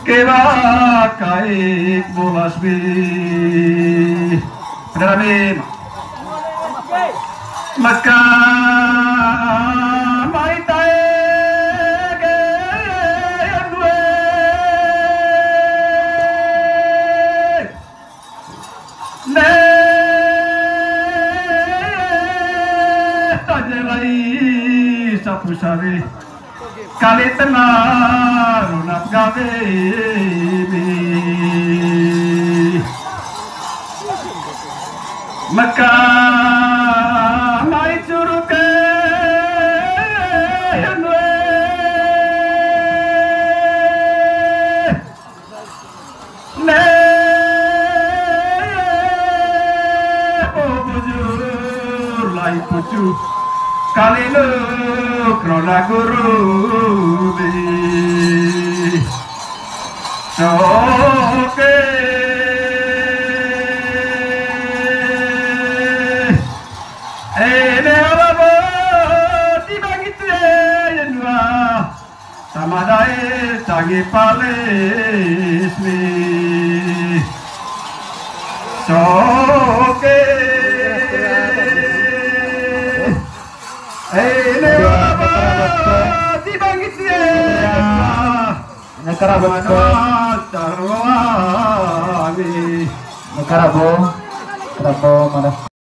que va a caer bolas bi. Maka mai tae ke due ne tajelai sapusari kali tenar runap gawe maka mai curuke yanwe ne bujur lai pucu kali lu krona guru bi soke Samadai sagi palis mi soke dibangkit ya Negara bo mana